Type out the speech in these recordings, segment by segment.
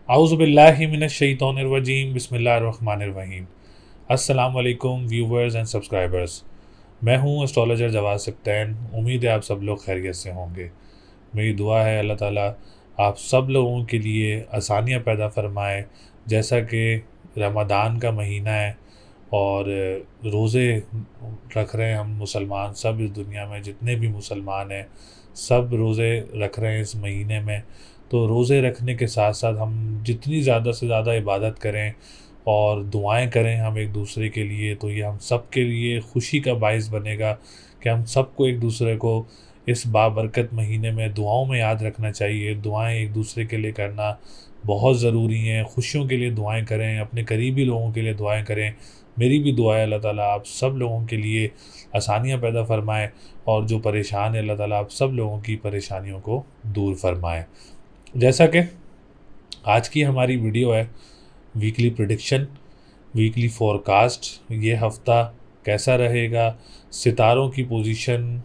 आउज़ुबिल्लाहि मिनश्शैतानिर्रजीम बिस्मिल्लाहिर्रहमानिर्रहीम। अस्सलाम वालेकुम व्यूवर्स एंड सब्सक्राइबर्स। मैं हूं एस्ट्रोलॉजर जवाद सब्तैन। उम्मीद है आप सब लोग खैरियत से होंगे। मेरी दुआ है अल्लाह ताला आप सब लोगों के लिए आसानियां पैदा फरमाए। जैसा कि रमज़ान का महीना है और रोज़े रख रहे हैं हम मुसलमान सब, इस दुनिया में जितने भी मुसलमान हैं सब रोज़े रख रहे हैं इस महीने में। तो रोज़े रखने के साथ साथ हम जितनी ज़्यादा से ज़्यादा इबादत करें और दुआएं करें हम एक दूसरे के लिए, तो ये हम सब के लिए खुशी का बायस बनेगा कि हम सबको एक दूसरे को इस बाबरकत महीने में दुआओं में याद रखना चाहिए। दुआएं एक दूसरे के लिए करना बहुत ज़रूरी हैं। खुशियों के लिए दुआएं करें, अपने करीबी लोगों के लिए दुआएं करें। मेरी भी दुआ है अल्लाह ताला आप सब लोगों के लिए आसानियाँ पैदा फ़रमाए और जो परेशान है अल्लाह ताला आप सब लोगों की परेशानियों को दूर फरमाए। जैसा कि आज की हमारी वीडियो है वीकली प्रिडिक्शन, वीकली फोरकास्ट। ये हफ़्ता कैसा रहेगा, सितारों की पोजीशन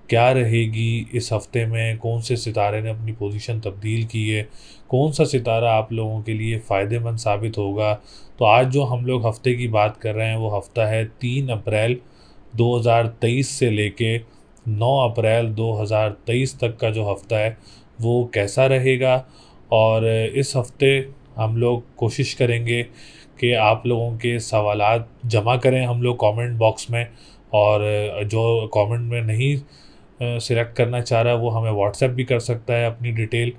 क्या रहेगी, इस हफ़्ते में कौन से सितारे ने अपनी पोजीशन तब्दील की है, कौन सा सितारा आप लोगों के लिए फ़ायदेमंद साबित होगा। तो आज जो हम लोग हफ़्ते की बात कर रहे हैं वो हफ़्ता है 3 अप्रैल 2023 से लेके 9 अप्रैल 2023 तक का जो हफ़्ता है वो कैसा रहेगा। और इस हफ़्ते हम लोग कोशिश करेंगे कि आप लोगों के सवालात जमा करें हम लोग कमेंट बॉक्स में। और जो कमेंट में नहीं सिलेक्ट करना चाह रहा है वो हमें व्हाट्सएप भी कर सकता है अपनी डिटेल।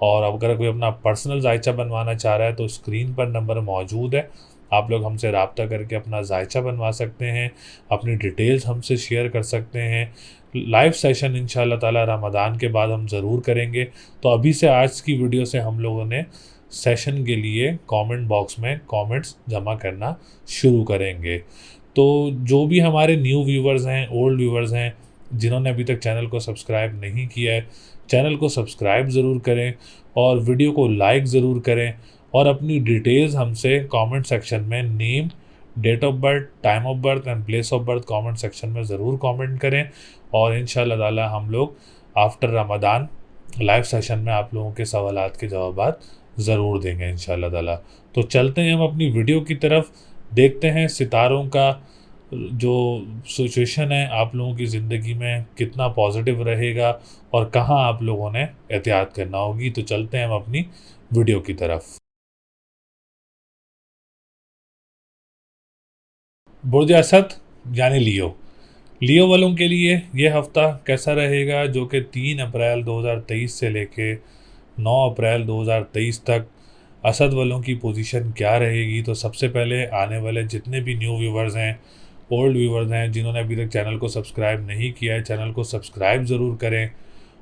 और अगर कोई अपना पर्सनल जायचा बनवाना चाह रहा है तो स्क्रीन पर नंबर मौजूद है, आप लोग हमसे रब्ता करके अपना जायचा बनवा सकते हैं, अपनी डिटेल्स हमसे शेयर कर सकते हैं। लाइव सेशन इंशाल्लाह ताला रमज़ान के बाद हम ज़रूर करेंगे। तो अभी से आज की वीडियो से हम लोगों ने सेशन के लिए कमेंट बॉक्स में कमेंट्स जमा करना शुरू करेंगे। तो जो भी हमारे न्यू व्यूवर्स हैं, ओल्ड व्यूवर्स हैं, जिन्होंने अभी तक चैनल को सब्सक्राइब नहीं किया है, चैनल को सब्सक्राइब ज़रूर करें और वीडियो को लाइक ज़रूर करें। और अपनी डिटेल्स हमसे कमेंट सेक्शन में name, date of birth, time of birth and place of birth comment section में ज़रूर कमेंट करें। और इंशाल्लाह ताला हम लोग आफ्टर रमज़ान लाइव सेशन में आप लोगों के सवालात के जवाबात ज़रूर देंगे इंशाल्लाह ताला। तो चलते हैं हम अपनी वीडियो की तरफ, देखते हैं सितारों का जो सिचुएशन है आप लोगों की ज़िंदगी में कितना पॉजिटिव रहेगा और कहाँ आप लोगों ने एहतियात करना होगी। तो चलते हैं हम अपनी वीडियो की तरफ। बुर्ज असद यानी लियो, लियो वालों के लिए ये हफ़्ता कैसा रहेगा, जो कि 3 अप्रैल 2023 से लेके 9 अप्रैल 2023 तक असद वालों की पोजीशन क्या रहेगी। तो सबसे पहले आने वाले जितने भी न्यू व्यूवर्स हैं, ओल्ड व्यूवर्स हैं, जिन्होंने अभी तक चैनल को सब्सक्राइब नहीं किया है, चैनल को सब्सक्राइब ज़रूर करें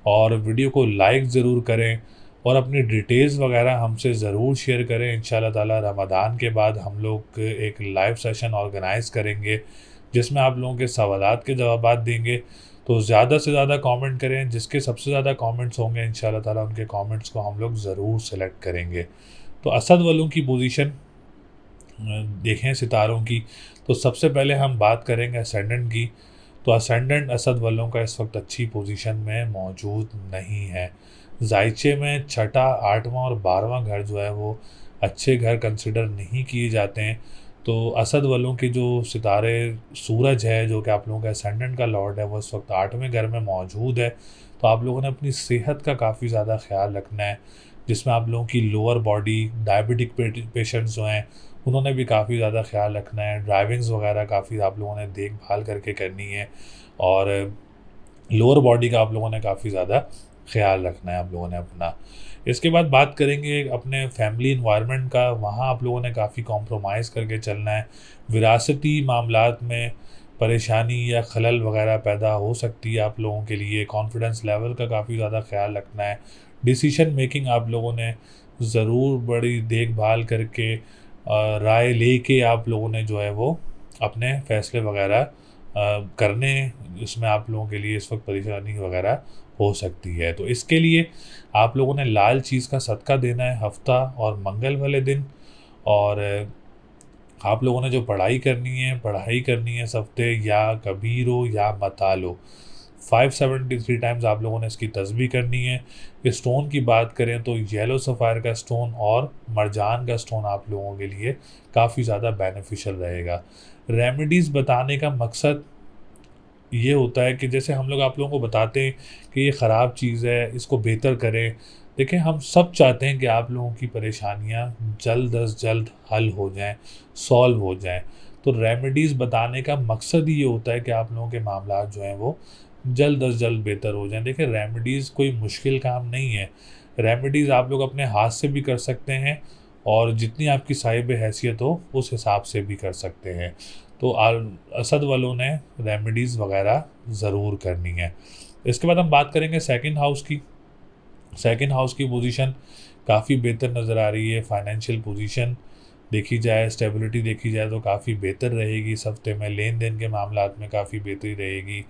और वीडियो को लाइक ज़रूर करें और अपनी डिटेल्स वगैरह हमसे ज़रूर शेयर करें। इंशाल्लाह ताला रमज़ान के बाद हम लोग एक लाइव सेशन ऑर्गेनाइज़ करेंगे जिसमें आप लोगों के सवालात के जवाबात देंगे। तो ज़्यादा से ज़्यादा कमेंट करें, जिसके सबसे ज़्यादा कमेंट्स होंगे इंशाल्लाह ताला उनके कमेंट्स को हम लोग ज़रूर सेलेक्ट करेंगे। तो असद वालों की पोजीशन देखें सितारों की, तो सबसे पहले हम बात करेंगे असेंडेंट की। तो असेंडेंट असद वालों का इस वक्त अच्छी पोजीशन में मौजूद नहीं है। जायचे में छठा, आठवां और 12वां घर जो है वो अच्छे घर कंसिडर नहीं किए जाते हैं। तो असद वालों के जो सितारे सूरज है, जो कि आप लोगों का असेंडेंट का लॉर्ड है, वो इस वक्त 8वें घर में मौजूद है। तो आप लोगों ने अपनी सेहत का काफ़ी ज़्यादा ख्याल रखना है, जिसमें आप लोगों की लोअर बॉडी, डायबिटिक पेशेंट्स जो हैं उन्होंने भी काफ़ी ज़्यादा ख्याल रखना है। ड्राइविंग्स वगैरह काफ़ी आप लोगों ने देखभाल करके करनी है और लोअर बॉडी का आप लोगों ने काफ़ी ज़्यादा ख्याल रखना है आप लोगों ने अपना। इसके बाद बात करेंगे अपने फैमिली इन्वायरमेंट का, वहाँ आप लोगों ने काफ़ी कॉम्प्रोमाइज़ करके चलना है। विरासती मामलात में परेशानी या खलल वगैरह पैदा हो सकती है आप लोगों के लिए। कॉन्फिडेंस लेवल का काफ़ी ज़्यादा ख्याल रखना है। डिसीशन मेकिंग आप लोगों ने ज़रूर बड़ी देखभाल करके राय लेके आप लोगों ने जो है वो अपने फ़ैसले वगैरह करने, इसमें आप लोगों के लिए इस वक्त परेशानी वगैरह हो सकती है। तो इसके लिए आप लोगों ने लाल चीज़ का सदका देना है हफ्ता और मंगल वाले दिन। और आप लोगों ने जो पढ़ाई करनी है इस हफ्ते, या कबीर हो या मताल हो, 573 टाइम्स आप लोगों ने इसकी तस्बीह करनी है। इस स्टोन की बात करें तो येलो सफ़ायर का स्टोन और मरजान का स्टोन आप लोगों के लिए काफ़ी ज़्यादा बेनिफिशियल रहेगा। रेमेडीज़ बताने का मकसद ये होता है कि जैसे हम लोग आप लोगों को बताते हैं कि ये ख़राब चीज़ है, इसको बेहतर करें। देखिए, हम सब चाहते हैं कि आप लोगों की परेशानियाँ जल्द अज़ जल्द हल हो जाएँ, सॉल्व हो जाएँ। तो रेमेडीज़ बताने का मकसद ही ये होता है कि आप लोगों के मामलात जो हैं वो जल्द अज़ जल्द बेहतर हो जाएँ। देखिए, रेमेडीज़ कोई मुश्किल काम नहीं है। रेमेडीज़ आप लोग अपने हाथ से भी कर सकते हैं और जितनी आपकी साहिब हैसियत हो उस हिसाब से भी कर सकते हैं। तो असद वालों ने रेमेडीज़ वगैरह ज़रूर करनी है। इसके बाद हम बात करेंगे सेकंड हाउस की। सेकंड हाउस की पोजीशन काफ़ी बेहतर नज़र आ रही है। फाइनेंशियल पोजीशन देखी जाए, स्टेबिलिटी देखी जाए तो काफ़ी बेहतर रहेगी इस हफ्ते में। लेन देन के मामलात में काफ़ी बेहतरी रहेगी।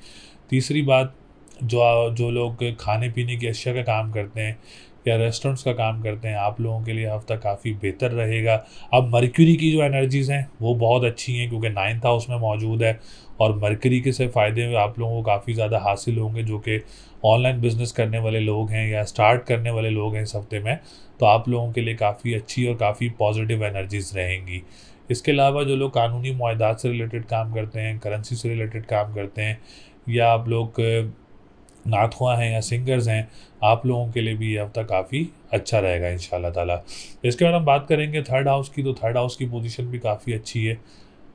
तीसरी बात, जो जो लोग खाने पीने की अशिया का काम करते हैं या रेस्टोरेंट्स का काम करते हैं, आप लोगों के लिए हफ्ता काफ़ी बेहतर रहेगा। अब मरकरी की जो एनर्जीज़ हैं वो बहुत अच्छी हैं क्योंकि 9th हाउस में मौजूद है और मरकरी के से फ़ायदे आप लोगों को काफ़ी ज़्यादा हासिल होंगे। जो कि ऑनलाइन बिज़नेस करने वाले लोग हैं या स्टार्ट करने वाले लोग हैं इस हफ्ते में, तो आप लोगों के लिए काफ़ी अच्छी और काफ़ी पॉजिटिव एनर्जीज़ रहेंगी। इसके अलावा जो लोग कानूनी मुआहदात से रिलेटेड काम करते हैं, करेंसी से रिलेटेड काम करते हैं, या आप लोग नाख़्वा हैं या सिंगर्स हैं, आप लोगों के लिए भी ये हफ़्ता काफ़ी अच्छा रहेगा इंशाल्लाह ताला। इसके बाद हम बात करेंगे थर्ड हाउस की। तो थर्ड हाउस की पोजीशन भी काफ़ी अच्छी है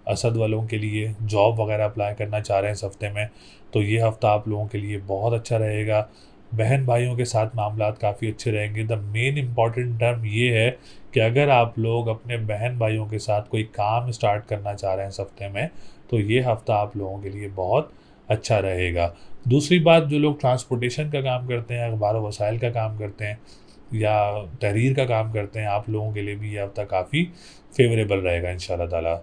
असद वालों के लिए। जॉब वगैरह अप्लाई करना चाह रहे हैं इस हफ़्ते में, तो ये हफ़्ता आप लोगों के लिए बहुत अच्छा रहेगा। बहन भाइयों के साथ मामलात काफ़ी अच्छे रहेंगे। द मेन इम्पॉर्टेंट टर्म ये है कि अगर आप लोग अपने बहन भाइयों के साथ कोई काम स्टार्ट करना चाह रहे हैं इस हफ़्ते में, तो ये हफ़्ता आप लोगों के लिए बहुत अच्छा रहेगा। दूसरी बात, जो लोग ट्रांसपोर्टेशन का काम करते हैं, अखबार व वसाइल का काम करते हैं या तहरीर का काम करते हैं, आप लोगों के लिए भी ये हफ़्ता काफ़ी फ़ेवरेबल रहेगा इंशाल्लाह ताला।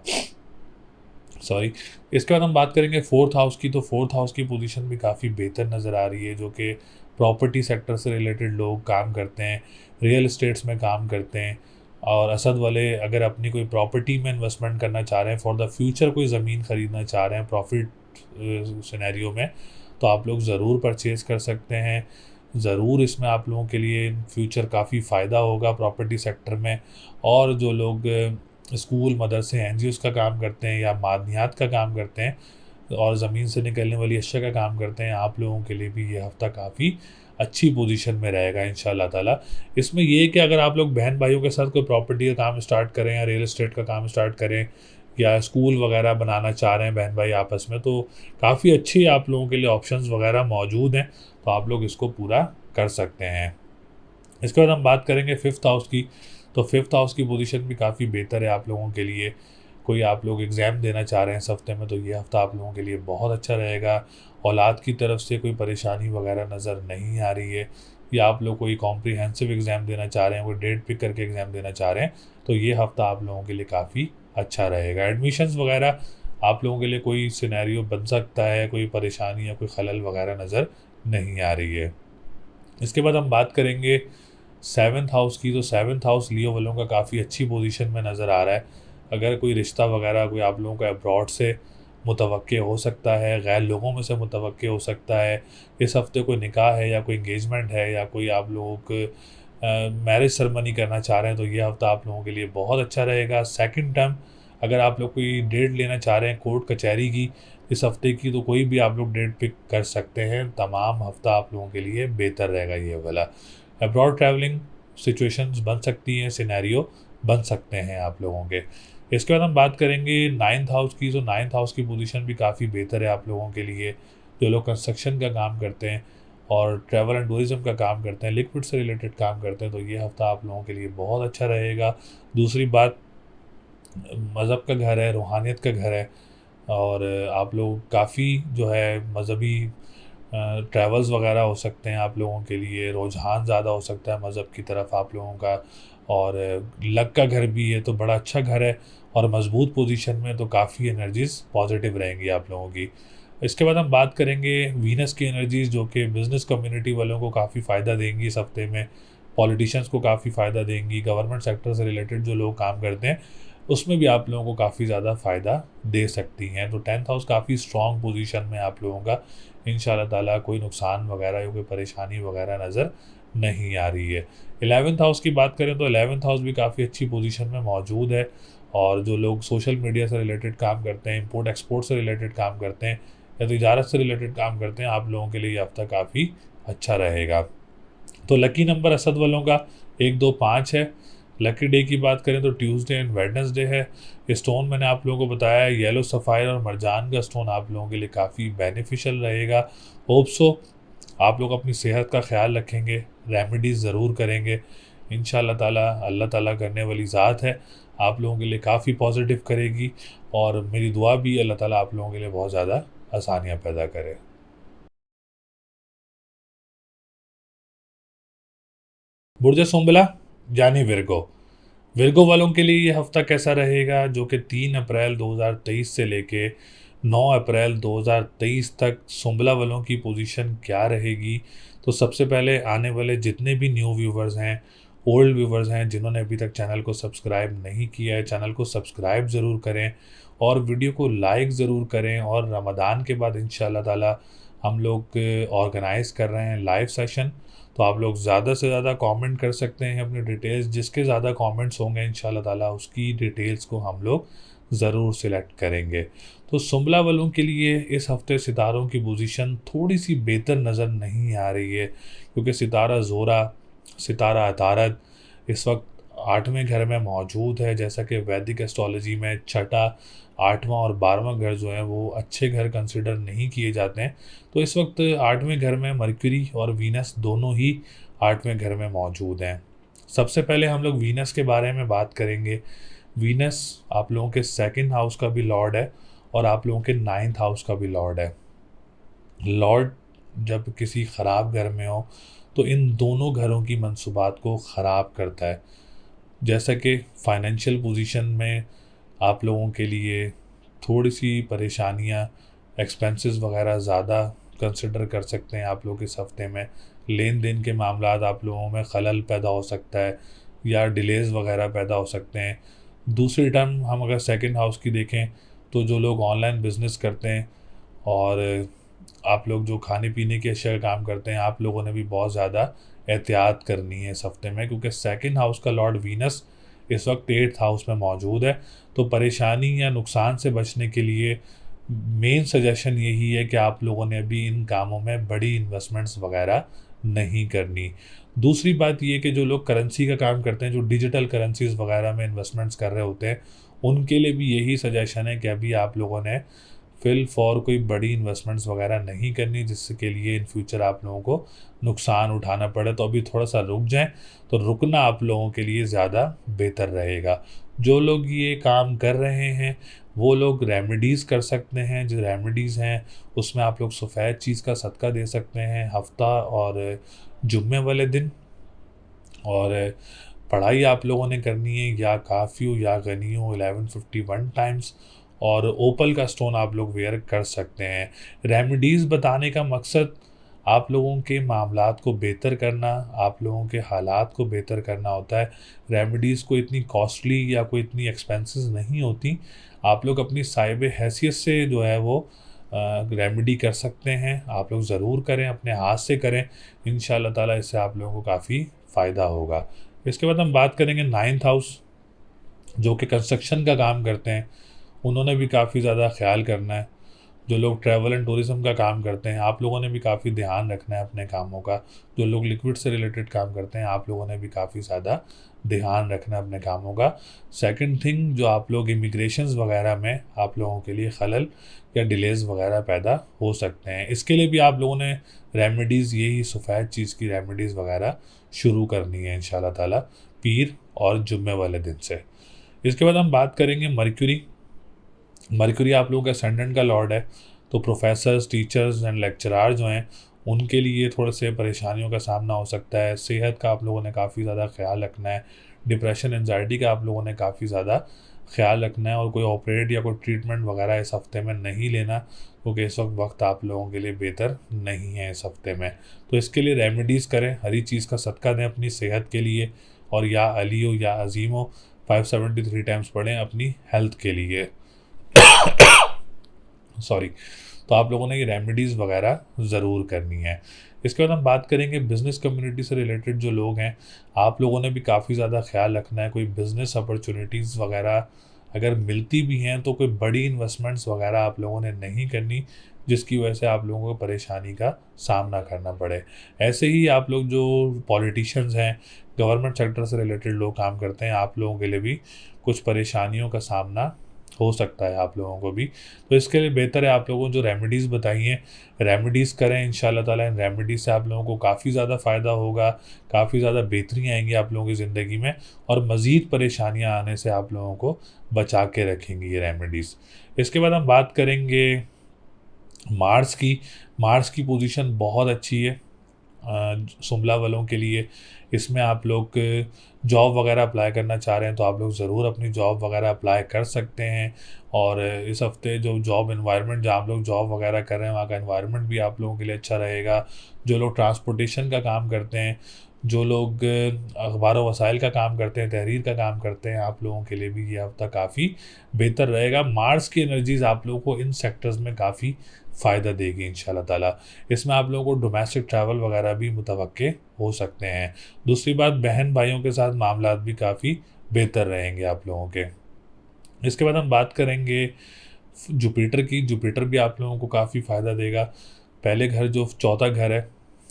सॉरी। इसके बाद हम बात करेंगे फोर्थ हाउस की। तो फोर्थ हाउस की पोजीशन भी काफ़ी बेहतर नज़र आ रही है। जो कि प्रॉपर्टी सेक्टर से रिलेटेड लोग काम करते हैं, रियल इस्टेट्स में काम करते हैं, और असद वाले अगर अपनी कोई प्रॉपर्टी में इन्वेस्टमेंट करना चाह रहे हैं, फॉर द फ्यूचर कोई ज़मीन ख़रीदना चाह रहे हैं प्रॉफिट सिनेरियो में, तो आप लोग ज़रूर परचेज़ कर सकते हैं। ज़रूर इसमें आप लोगों के लिए इन फ्यूचर काफ़ी फ़ायदा होगा प्रॉपर्टी सेक्टर में। और जो लोग स्कूल, मदरसे, एनजीओज़ का काम करते हैं या मादनियात का काम करते हैं और ज़मीन से निकलने वाली अशिया का काम करते हैं, आप लोगों के लिए भी ये हफ़्ता काफ़ी अच्छी पोजीशन में रहेगा इंशाल्लाह ताला। इसमें ये है कि अगर आप लोग बहन भाइयों के साथ कोई प्रॉपर्टी का काम स्टार्ट करें या रियल एस्टेट का काम स्टार्ट करें या स्कूल वगैरह बनाना चाह रहे हैं बहन भाई आपस में, तो काफ़ी अच्छी आप लोगों के लिए ऑप्शंस वगैरह मौजूद हैं, तो आप लोग इसको पूरा कर सकते हैं। इसके बाद हम बात करेंगे फिफ्थ हाउस की। तो फिफ्थ हाउस की पोजीशन भी काफ़ी बेहतर है आप लोगों के लिए। कोई आप लोग एग्ज़ाम देना चाह रहे हैं इस हफ़्ते में, तो ये हफ़्ता आप लोगों के लिए बहुत अच्छा रहेगा। औलाद की तरफ से कोई परेशानी वगैरह नज़र नहीं आ रही है, या आप लोग कोई कॉम्प्रिहेंसिव एग्ज़ाम देना चाह रहे हैं, कोई डेट पिक करके एग्ज़ाम देना चाह रहे हैं, तो ये हफ़्ता आप लोगों के लिए काफ़ी अच्छा रहेगा। एडमिशन्स वगैरह आप लोगों के लिए कोई सिनेरियो बन सकता है, कोई परेशानी या कोई खलल वगैरह नज़र नहीं आ रही है। इसके बाद हम बात करेंगे सेवन्थ हाउस की। तो सेवन्थ हाउस लियो वालों का काफ़ी अच्छी पोजीशन में नज़र आ रहा है। अगर कोई रिश्ता वगैरह कोई आप लोगों का अब्रॉड से मुतवक्के हो सकता है, गैर लोगों में से मुतवक्के हो सकता है, इस हफ़्ते कोई निकाह है या कोई इंगेजमेंट है या कोई आप लोग मैरिज सेरेमनी करना चाह रहे हैं, तो ये हफ़्ता आप लोगों के लिए बहुत अच्छा रहेगा। सेकंड टर्म अगर आप लोग कोई डेट लेना चाह रहे हैं कोर्ट कचहरी की इस हफ़्ते की, तो कोई भी आप लोग डेट पिक कर सकते हैं। तमाम हफ़्ता आप लोगों के लिए बेहतर रहेगा ये वाला। अब्रॉड ट्रैवलिंग सिचुएशंस बन सकती हैं, सिनेरियो बन सकते हैं आप लोगों के। इसके बाद हम बात करेंगे नाइन्थ हाउस की। तो नाइन्थ हाउस की पोजीशन भी काफ़ी बेहतर है आप लोगों के लिए। जो लोग कंस्ट्रक्शन का काम करते हैं और ट्रैवल एंड टूरिज़्म का काम करते हैं, लिक्विड से रिलेटेड काम करते हैं, तो ये हफ़्ता आप लोगों के लिए बहुत अच्छा रहेगा। दूसरी बात, मज़हब का घर है, रूहानियत का घर है, और आप लोग काफ़ी जो है मज़हबी ट्रैवल्स वगैरह हो सकते हैं आप लोगों के लिए। रुझान ज़्यादा हो सकता है मज़हब की तरफ आप लोगों का। और लक का घर भी है तो बड़ा अच्छा घर है और मज़बूत पोजीशन में, तो काफ़ी एनर्जीज़ पॉजिटिव रहेंगी आप लोगों की। इसके बाद हम बात करेंगे वीनस की एनर्जीज़, जो कि बिज़नेस कम्युनिटी वालों को काफ़ी फ़ायदा देंगी इस हफ़्ते में। पॉलिटिशियंस को काफ़ी फ़ायदा देंगी। गवर्नमेंट सेक्टर से रिलेटेड जो लोग काम करते हैं उसमें भी आप लोगों को काफ़ी ज़्यादा फ़ायदा दे सकती हैं। तो 10th हाउस काफ़ी स्ट्रॉन्ग पोजीशन में आप लोगों का इंशाल्लाह ताला कोई नुकसान वगैरह या कोई परेशानी वगैरह नज़र नहीं आ रही है। 11th हाउस की बात करें तो 11th हाउस भी काफ़ी अच्छी पोजीशन में मौजूद है, और जो लोग सोशल मीडिया से रिलेटेड काम करते हैं, इंपोर्ट एक्सपोर्ट से रिलेटेड काम करते हैं या तिजारत से रिलेटेड काम करते हैं, आप लोगों के लिए ये हफ्ता काफ़ी अच्छा रहेगा। तो लकी नंबर असद वालों का 1 2 5 है। लकी डे की बात करें तो ट्यूसडे एंड वेडनेसडे है। स्टोन मैंने आप लोगों को बताया है, येलो सफ़ायर और मरजान का स्टोन आप लोगों के लिए काफ़ी बेनिफिशियल रहेगा। होप सो आप लोग अपनी सेहत का ख्याल रखेंगे, रेमेडीज़ ज़रूर करेंगे। इंशाल्लाह ताला अल्लाह ताला करने वाली ज़ात है, आप लोगों के लिए काफ़ी पॉजिटिव करेगी, और मेरी दुआ भी अल्लाह ताला आप लोगों के लिए बहुत ज़्यादा आसानियाँ पैदा करे। बुर्ज सुंबला यानी विर्गो, विर्गो वालों के लिए ये हफ्ता कैसा रहेगा, जो कि 3 अप्रैल 2023 से लेके 9 अप्रैल 2023 तक सुंबला वालों की पोजीशन क्या रहेगी। तो सबसे पहले आने वाले जितने भी न्यू व्यूवर्स हैं, ओल्ड व्यूवर्स हैं, जिन्होंने अभी तक चैनल को सब्सक्राइब नहीं किया है, चैनल को सब्सक्राइब ज़रूर करें और वीडियो को लाइक ज़रूर करें। और रमज़ान के बाद इंशाल्लाह ताला हम लोग ऑर्गेनाइज़ कर रहे हैं लाइव सेशन, तो आप लोग ज़्यादा से ज़्यादा कमेंट कर सकते हैं अपनी डिटेल्स। जिसके ज़्यादा कमेंट्स होंगे इंशाल्लाह ताला उसकी डिटेल्स को हम लोग ज़रूर सिलेक्ट करेंगे। तो सुंबला वालों के लिए इस हफ्ते सितारों की पोजीशन थोड़ी सी बेहतर नज़र नहीं आ रही है, क्योंकि सितारा ज़ोरा, सितारा अतारद इस वक्त 8वें घर में मौजूद है। जैसा कि वैदिक एस्ट्रोलॉजी में छठा, 8वां और 12वां घर जो है वो अच्छे घर कंसिडर नहीं किए जाते हैं। तो इस वक्त 8वें घर में मर्क्यूरी और वीनस दोनों ही 8वें घर में मौजूद हैं। सबसे पहले हम लोग वीनस के बारे में बात करेंगे। वीनस आप लोगों के 2nd हाउस का भी लॉर्ड है और आप लोगों के 9th हाउस का भी लॉर्ड है। लॉर्ड जब किसी ख़राब घर में हो तो इन दोनों घरों की मंसूबात को ख़राब करता है। जैसा कि फाइनेंशियल पोजीशन में आप लोगों के लिए थोड़ी सी परेशानियां, एक्सपेंसेस वगैरह ज़्यादा कंसिडर कर सकते हैं आप लोग इस हफ्ते में। लेन देन के मामलात आप लोगों में खलल पैदा हो सकता है या डिलेज़ वगैरह पैदा हो सकते हैं। दूसरी टर्म हम अगर 2nd हाउस की देखें तो जो लोग ऑनलाइन बिजनेस करते हैं और आप लोग जो खाने पीने के अशिया का काम करते हैं, आप लोगों ने भी बहुत ज़्यादा एहतियात करनी है इस हफ्ते में, क्योंकि 2nd हाउस का लॉर्ड वीनस इस वक्त 8th हाउस में मौजूद है। तो परेशानी या नुकसान से बचने के लिए मेन सजेशन यही है कि आप लोगों ने अभी इन कामों में बड़ी इन्वेस्टमेंट्स वगैरह नहीं करनी। दूसरी बात ये कि जो लोग करेंसी का काम करते हैं, जो डिजिटल करेंसीज वगैरह में इन्वेस्टमेंट्स कर रहे होते हैं, उनके लिए भी यही सजेशन है कि अभी आप लोगों ने फिल फॉर कोई बड़ी इन्वेस्टमेंट्स वगैरह नहीं करनी, जिसके लिए इन फ्यूचर आप लोगों को नुकसान उठाना पड़े। तो अभी थोड़ा सा रुक जाएं, तो रुकना आप लोगों के लिए ज़्यादा बेहतर रहेगा। जो लोग ये काम कर रहे हैं वो लोग रेमेडीज़ कर सकते हैं। जो रेमेडीज़ हैं उसमें आप लोग सफ़ेद चीज़ का सदका दे सकते हैं हफ्ता और जुम्मे वाले दिन। और पढ़ाई आप लोगों ने करनी है या काफ़ी या गनी हो 1151 टाइम्स, और ओपल का स्टोन आप लोग वेयर कर सकते हैं। रेमेडीज़ बताने का मकसद आप लोगों के मामलात को बेहतर करना, आप लोगों के हालात को बेहतर करना होता है। रेमेडीज़ को इतनी कॉस्टली या कोई इतनी एक्सपेंसेस नहीं होती। आप लोग अपनी साहिब हैसियत से जो है वो रेमेडी कर सकते हैं। आप लोग ज़रूर करें, अपने हाथ से करें, इंशाल्लाह ताला इससे आप लोगों को काफ़ी फ़ायदा होगा। इसके बाद हम बात करेंगे 9th हाउस, जो कि कंस्ट्रक्शन का काम करते हैं, उन्होंने भी काफ़ी ज़्यादा ख्याल करना है। जो लोग ट्रैवल एंड टूरिज़्म का काम करते हैं, आप लोगों ने भी काफ़ी ध्यान रखना है अपने कामों का। जो लोग लिक्विड से रिलेटेड काम करते हैं, आप लोगों ने भी काफ़ी ज़्यादा ध्यान रखना है अपने कामों का। सेकंड थिंग, जो आप लोग इमिग्रेशंस वगैरह में आप लोगों के लिए खलल या डिलेज़ वगैरह पैदा हो सकते हैं, इसके लिए भी आप लोगों ने रेमेडीज़, यही सफ़ेद चीज़ की रेमेडीज़ वगैरह शुरू करनी है इंशाल्लाह ताला पीर और जुम्मे वाले दिन से। इसके बाद हम बात करेंगे मर्क्यूरी। मर्क्यूरी आप लोगों के असेंडेंट का लॉर्ड है, तो प्रोफेसर्स, टीचर्स एंड लेक्चरार जो हैं उनके लिए थोड़े से परेशानियों का सामना हो सकता है। सेहत का आप लोगों ने काफ़ी ज़्यादा ख्याल रखना है। डिप्रेशन, एंजाइटी का आप लोगों ने काफ़ी ज़्यादा ख्याल रखना है, और कोई ऑपरेट या कोई ट्रीटमेंट वगैरह इस हफ्ते में नहीं लेना, क्योंकि इस वक्त आप लोगों के लिए बेहतर नहीं है इस हफ्ते में। तो इसके लिए रेमेडीज़ करें, हरी चीज़ का सदका दें अपनी सेहत के लिए, और या अली हो या अजीम हो 573 टाइम्स पढ़ें अपनी हेल्थ के लिए। सॉरी। तो आप लोगों ने ये रेमेडीज़ वगैरह ज़रूर करनी है। इसके बाद हम बात करेंगे बिज़नेस कम्युनिटी से रिलेटेड जो लोग हैं, आप लोगों ने भी काफ़ी ज़्यादा ख्याल रखना है। कोई बिज़नेस अपॉर्चुनिटीज़ वगैरह अगर मिलती भी हैं तो कोई बड़ी इन्वेस्टमेंट्स वगैरह आप लोगों ने नहीं करनी, जिसकी वजह से आप लोगों को परेशानी का सामना करना पड़े। ऐसे ही आप लोग जो पॉलिटिशियंस हैं, गवर्नमेंट सेक्टर से रिलेटेड लोग काम करते हैं, आप लोगों के लिए भी कुछ परेशानियों का सामना हो सकता है आप लोगों को भी। तो इसके लिए बेहतर है आप लोगों को जो रेमेडीज़ बताई हैं, रेमेडीज़ करें इंशाल्लाह ताला। इन रेमेडीज़ से आप लोगों को काफ़ी ज़्यादा फ़ायदा होगा, काफ़ी ज़्यादा बेहतरी आएँगी आप लोगों की ज़िंदगी में, और मज़ीद परेशानियाँ आने से आप लोगों को बचा के रखेंगी ये रेमेडीज़। इसके बाद हम बात करेंगे मार्स की पोजीशन बहुत अच्छी है शुमला वालों के लिए। इसमें आप लोग जॉब वगैरह अप्लाई करना चाह रहे हैं तो आप लोग ज़रूर अपनी जॉब वगैरह अप्लाई कर सकते हैं। और इस हफ्ते जो जॉब एनवायरनमेंट, जहाँ आप लोग जॉब वगैरह कर रहे हैं, वहाँ का एनवायरनमेंट भी आप लोगों के लिए अच्छा रहेगा। जो लोग ट्रांसपोर्टेशन का काम करते हैं, जो लोग अखबार व वसाइल का काम करते हैं, तहरीर का काम करते हैं, आप लोगों के लिए भी ये हफ्ता काफ़ी बेहतर रहेगा। मार्स की एनर्जीज़ आप लोगों को इन सेक्टर्स में काफ़ी फ़ायदा देगी इंशाल्लाह ताला। इसमें आप लोगों को डोमेस्टिक ट्रैवल वगैरह भी मुतवक्के हो सकते हैं। दूसरी बात, बहन भाइयों के साथ मामलात भी काफ़ी बेहतर रहेंगे आप लोगों के। इसके बाद हम बात करेंगे जुपिटर की। जुपिटर भी आप लोगों को काफ़ी फ़ायदा देगा। पहले घर जो चौथा घर है,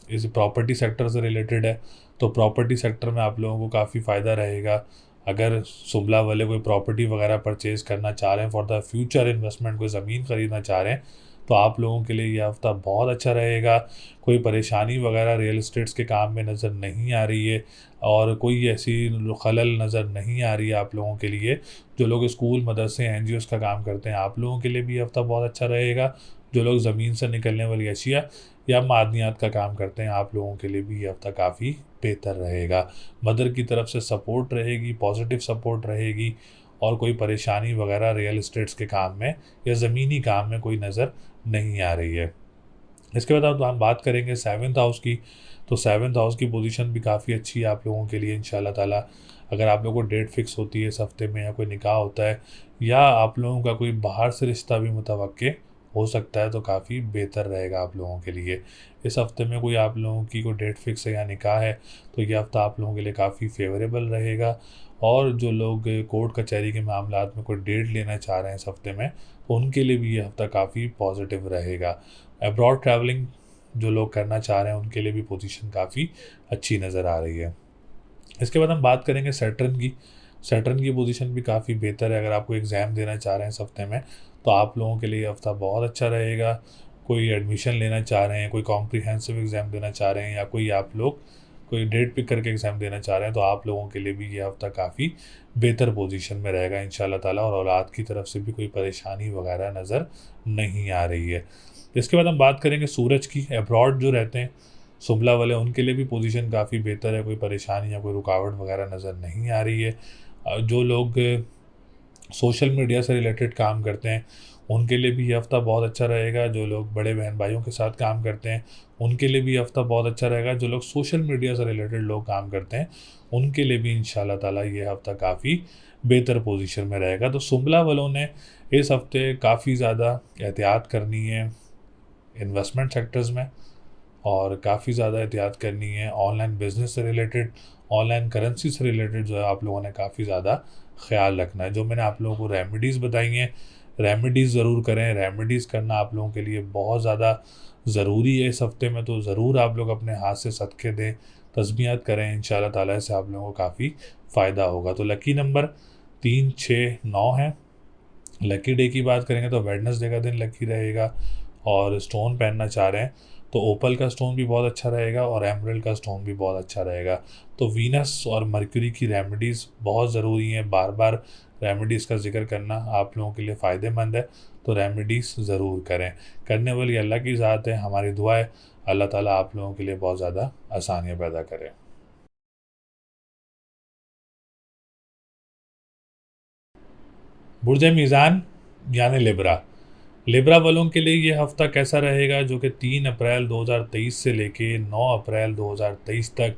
इस प्रॉपर्टी सेक्टर से रिलेटेड है, तो प्रॉपर्टी सेक्टर में आप लोगों को काफ़ी फ़ायदा रहेगा। अगर शुमला वाले कोई प्रॉपर्टी वगैरह परचेज़ करना चाह रहे हैं फॉर द फ्यूचर इन्वेस्टमेंट, कोई ज़मीन ख़रीदना चाह रहे हैं, तो आप लोगों के लिए ये हफ़्ता बहुत अच्छा रहेगा। कोई परेशानी वगैरह रियल एस्टेट्स के काम में नज़र नहीं आ रही है, और कोई ऐसी खलल नज़र नहीं आ रही है आप लोगों के लिए। जो लोग स्कूल, मदरसे, एनजीओज़ का काम करते हैं, आप लोगों के लिए भी ये हफ़्ता बहुत अच्छा रहेगा। जो लोग ज़मीन से निकलने वाली अशिया या मादनियात का काम करते हैं, आप लोगों के लिए भी ये हफ़्ता काफ़ी बेहतर रहेगा। मदर की तरफ से सपोर्ट रहेगी, पॉजिटिव सपोर्ट रहेगी, और कोई परेशानी वगैरह रियल एस्टेट्स के काम में या ज़मीनी काम में कोई नज़र नहीं आ रही है। इसके बाद अब हम बात करेंगे सेवन्थ हाउस की। तो सेवन्थ हाउस की पोजीशन भी काफ़ी अच्छी है आप लोगों के लिए इंशाल्लाह ताला। अगर आप लोगों को डेट फिक्स होती है इस हफ्ते में, या कोई निकाह होता है, या आप लोगों का कोई बाहर से रिश्ता भी मुतवक्के हो सकता है, तो काफ़ी बेहतर रहेगा आप लोगों के लिए। इस हफ्ते में कोई आप लोगों की कोई डेट फिक्स है या निकाह है, तो ये हफ्ता आप लोगों के लिए काफ़ी फेवरेबल रहेगा। और जो लोग कोर्ट कचहरी के मामलात में कोई डेट लेना चाह रहे हैं इस हफ्ते में, तो उनके लिए भी ये हफ्ता काफ़ी पॉजिटिव रहेगा। अब्रॉड ट्रैवलिंग जो लोग करना चाह रहे हैं, उनके लिए भी पोजीशन काफ़ी अच्छी नज़र आ रही है। इसके बाद हम बात करेंगे सैटर्न की। सैटर्न की पोजीशन भी काफ़ी बेहतर है। अगर आपको एग्ज़ाम देना चाह रहे हैं इस हफ्ते में, तो आप लोगों के लिए ये हफ्ता बहुत अच्छा रहेगा। कोई एडमिशन लेना चाह रहे हैं, कोई कॉम्प्रिहेंसिव एग्ज़ाम देना चाह रहे हैं, या कोई आप लोग कोई डेट पिक करके एग्ज़ाम देना चाह रहे हैं, तो आप लोगों के लिए भी ये हफ्ता काफ़ी बेहतर पोजीशन में रहेगा इंशाल्लाह ताला। और औलाद की तरफ से भी कोई परेशानी वगैरह नज़र नहीं आ रही है। इसके बाद हम बात करेंगे सूरज की। अब्रॉड जो रहते हैं शुमला वाले, उनके लिए भी पोजीशन काफ़ी बेहतर है। कोई परेशानी या कोई रुकावट वगैरह नज़र नहीं आ रही है। जो लोग सोशल मीडिया से रिलेटेड काम करते हैं, उनके लिए भी ये हफ़्ता बहुत अच्छा रहेगा। जो लोग बड़े बहन भाइयों के साथ काम करते हैं, उनके लिए भी ये हफ़्ता बहुत अच्छा रहेगा। जो लोग सोशल मीडिया से रिलेटेड लोग काम करते हैं, उनके लिए भी इंशाल्लाह ताला ये हफ़्ता काफ़ी बेहतर पोजीशन में रहेगा। तो शुमला वालों ने इस हफ़्ते काफ़ी ज़्यादा एहतियात करनी है इन्वेस्टमेंट सेक्टर्स में, और काफ़ी ज़्यादा एहतियात करनी है ऑनलाइन बिज़नेस से रिलेटेड, ऑनलाइन करेंसी से रिलेटेड जो है आप लोगों ने काफ़ी ज़्यादा ख़्याल रखना है। जो मैंने आप लोगों को रेमेडीज़ बताई हैं, रेमेडीज़ ज़रूर करें। रेमेडीज़ करना आप लोगों के लिए बहुत ज़्यादा ज़रूरी है इस हफ्ते में, तो ज़रूर आप लोग अपने हाथ से सदक़े दें, तस्बीहात करें। इंशाल्लाह ताला से आप लोगों को काफ़ी फ़ायदा होगा। तो लकी नंबर 3, 6, 9 है। लकी डे की बात करेंगे तो वेडनेसडे का दिन लकी रहेगा। और स्टोन पहनना चाह रहे हैं तो ओपल का स्टोन भी बहुत अच्छा रहेगा, और एमरल्ड का स्टोन भी बहुत अच्छा रहेगा। तो वीनस और मरक्यूरी की रेमेडीज़ बहुत ज़रूरी हैं। बार बार रेमेडीज़ का जिक्र करना आप लोगों के लिए फ़ायदेमंद है, तो रेमेडीज़ ज़रूर करें। करने वाली अल्लाह की ज़ात है। हमारी दुआ है अल्लाह ताला आप लोगों के लिए बहुत ज़्यादा आसानियाँ पैदा करे। बुर्ज मीज़ान यानी लिब्रा। लिब्रा वालों के लिए ये हफ़्ता कैसा रहेगा, जो कि 3 अप्रैल 2023 से लेके 9 अप्रैल 2023 तक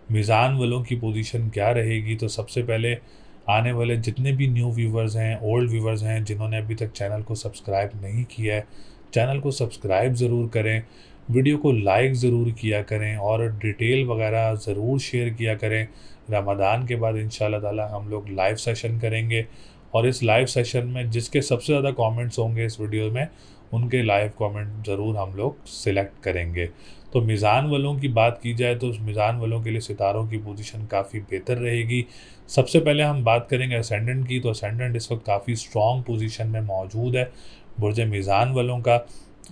मीज़ान वालों की पोजीशन क्या रहेगी। तो सबसे पहले आने वाले जितने भी न्यू व्यूवर्स हैं, ओल्ड व्यूवर्स हैं, जिन्होंने अभी तक चैनल को सब्सक्राइब नहीं किया है, चैनल को सब्सक्राइब ज़रूर करें, वीडियो को लाइक ज़रूर किया करें और डिटेल वगैरह ज़रूर शेयर किया करें। रमज़ान के बाद इंशाल्लाह ताला हम लोग लाइव सेशन करेंगे और इस लाइव सेशन में जिसके सबसे ज़्यादा कमेंट्स होंगे इस वीडियो में, उनके लाइव कमेंट ज़रूर हम लोग सिलेक्ट करेंगे। तो मीज़ान वालों की बात की जाए तो मीज़ान वालों के लिए सितारों की पोजीशन काफ़ी बेहतर रहेगी। सबसे पहले हम बात करेंगे असेंडेंट की, तो असेंडेंट इस वक्त काफ़ी स्ट्रॉन्ग पोजीशन में मौजूद है बुर्ज मीज़ान वालों का,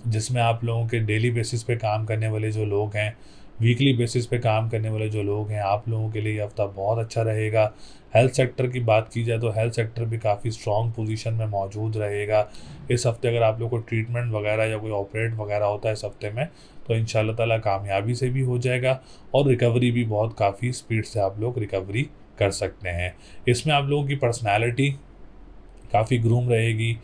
जिसमें आप लोगों के डेली बेसिस पे काम करने वाले जो लोग हैं, वीकली बेसिस पे काम करने वाले जो लोग हैं, आप लोगों के लिए ये हफ़्ता बहुत अच्छा रहेगा। हेल्थ सेक्टर की बात की जाए तो हेल्थ सेक्टर भी काफ़ी स्ट्रॉन्ग पोजीशन में मौजूद रहेगा। इस हफ़्ते अगर आप लोग को ट्रीटमेंट वगैरह या कोई ऑपरेट वगैरह होता है इस हफ़्ते में, तो इंशाल्लाह ताला कामयाबी से भी हो जाएगा और रिकवरी भी बहुत काफ़ी स्पीड से आप लोग रिकवरी कर सकते हैं। इसमें आप लोगों की पर्सनैलिटी काफ़ी ग्रूम रहेगी